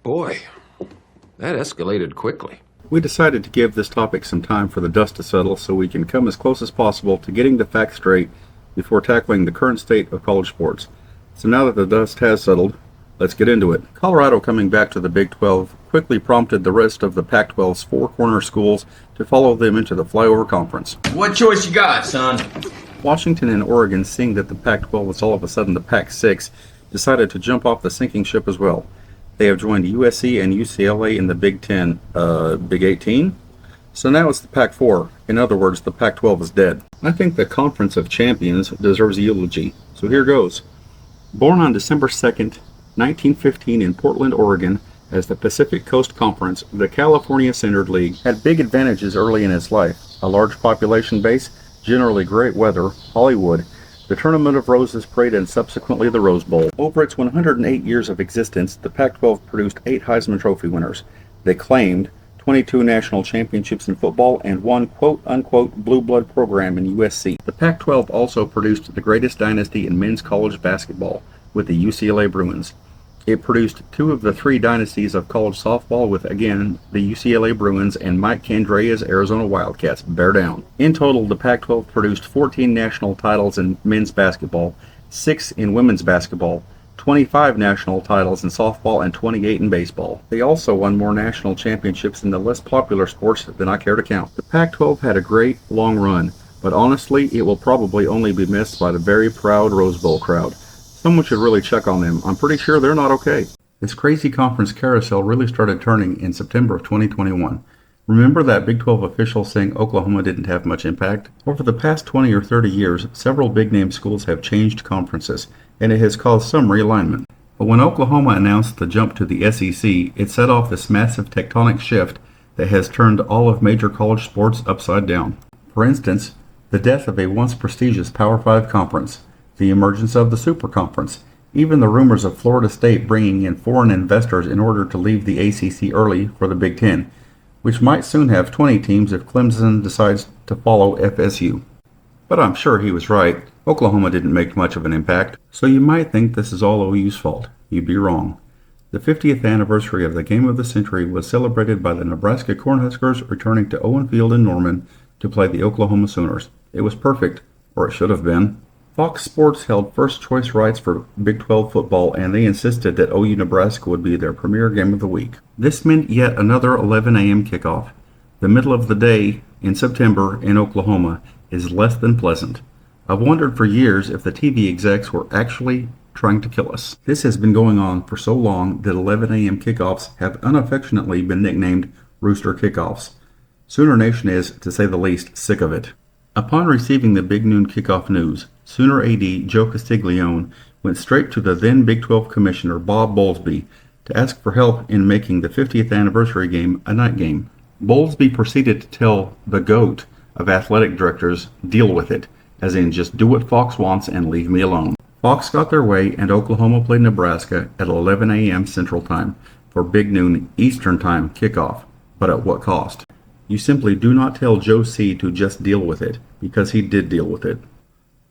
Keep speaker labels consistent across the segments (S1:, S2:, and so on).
S1: Boy, that escalated quickly.
S2: We decided to give this topic some time for the dust to settle so we can come as close as possible to getting the facts straight before tackling the current state of college sports. So now that the dust has settled, let's get into it. Colorado coming back to the Big 12 quickly prompted the rest of the Pac-12's four corner schools to follow them into the flyover conference.
S3: What choice you got, son?
S2: Washington and Oregon, seeing that the Pac-12 was all of a sudden the Pac-6, decided to jump off the sinking ship as well. They have joined USC and UCLA in the Big 10, Big 18. So now it's the Pac-4. In other words, the Pac-12 is dead. I think the Conference of Champions deserves a eulogy. So here goes. Born on December 2nd, 1915 in Portland, Oregon, as the Pacific Coast Conference, the California-centered league had big advantages early in its life. A large population base, generally great weather, Hollywood, the Tournament of Roses parade, and subsequently the Rose Bowl. Over its 108 years of existence, the Pac-12 produced 8 Heisman Trophy winners. They claimed 22 national championships in football and one quote-unquote blue blood program in USC. The Pac-12 also produced the greatest dynasty in men's college basketball with the UCLA Bruins. It produced 2 of the 3 dynasties of college softball with, again, the UCLA Bruins and Mike Candrea's Arizona Wildcats. Bear down. In total, the Pac-12 produced 14 national titles in men's basketball, 6 in women's basketball, 25 national titles in softball, and 28 in baseball. They also won more national championships in the less popular sports than I care to count. The Pac-12 had a great, long run, but honestly, it will probably only be missed by the very proud Rose Bowl crowd. Someone should really check on them. I'm pretty sure they're not okay. This crazy conference carousel really started turning in September of 2021. Remember that Big 12 official saying Oklahoma didn't have much impact? Over the past 20 or 30 years, several big-name schools have changed conferences, and it has caused some realignment. But when Oklahoma announced the jump to the SEC, it set off this massive tectonic shift that has turned all of major college sports upside down. For instance, the death of a once prestigious Power 5 conference, the emergence of the Super Conference, even the rumors of Florida State bringing in foreign investors in order to leave the ACC early for the Big 10, which might soon have 20 teams if Clemson decides to follow FSU. But I'm sure he was right. Oklahoma didn't make much of an impact, so you might think this is all OU's fault. You'd be wrong. The 50th anniversary of the game of the century was celebrated by the Nebraska Cornhuskers returning to Owen Field in Norman to play the Oklahoma Sooners. It was perfect, or it should have been. Fox Sports held first choice rights for Big 12 football, and they insisted that OU Nebraska would be their premier game of the week. This meant yet another 11 a.m. kickoff. The middle of the day in September in Oklahoma is less than pleasant. I've wondered for years if the TV execs were actually trying to kill us. This has been going on for so long that 11 a.m. kickoffs have unaffectionately been nicknamed Rooster Kickoffs. Sooner Nation is, to say the least, sick of it. Upon receiving the big noon kickoff news, Sooner AD Joe Castiglione went straight to the then Big 12 Commissioner Bob Bowlesby to ask for help in making the 50th anniversary game a night game. Bowlesby proceeded to tell the GOAT of athletic directors, deal with it, as in just do what Fox wants and leave me alone. Fox got their way and Oklahoma played Nebraska at 11 a.m. Central Time for big noon Eastern Time kickoff, but at what cost? You simply do not tell Joe C. to just deal with it, because he did deal with it.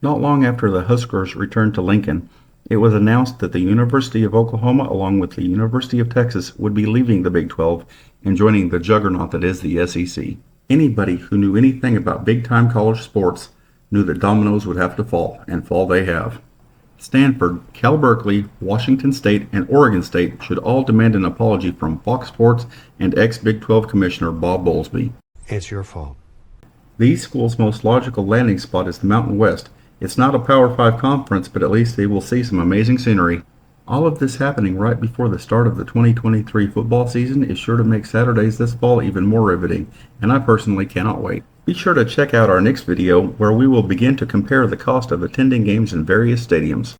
S2: Not long after the Huskers returned to Lincoln, it was announced that the University of Oklahoma, along with the University of Texas, would be leaving the Big 12 and joining the juggernaut that is the SEC. Anybody who knew anything about big-time college sports knew that dominoes would have to fall, and fall they have. Stanford, Cal Berkeley, Washington State, and Oregon State should all demand an apology from Fox Sports and ex-Big 12 Commissioner Bob Bowlesby.
S1: It's your fault.
S2: These schools' most logical landing spot is the Mountain West. It's not a Power 5 conference, but at least they will see some amazing scenery. All of this happening right before the start of the 2023 football season is sure to make Saturdays this fall even more riveting, and I personally cannot wait. Be sure to check out our next video where we will begin to compare the cost of attending games in various stadiums.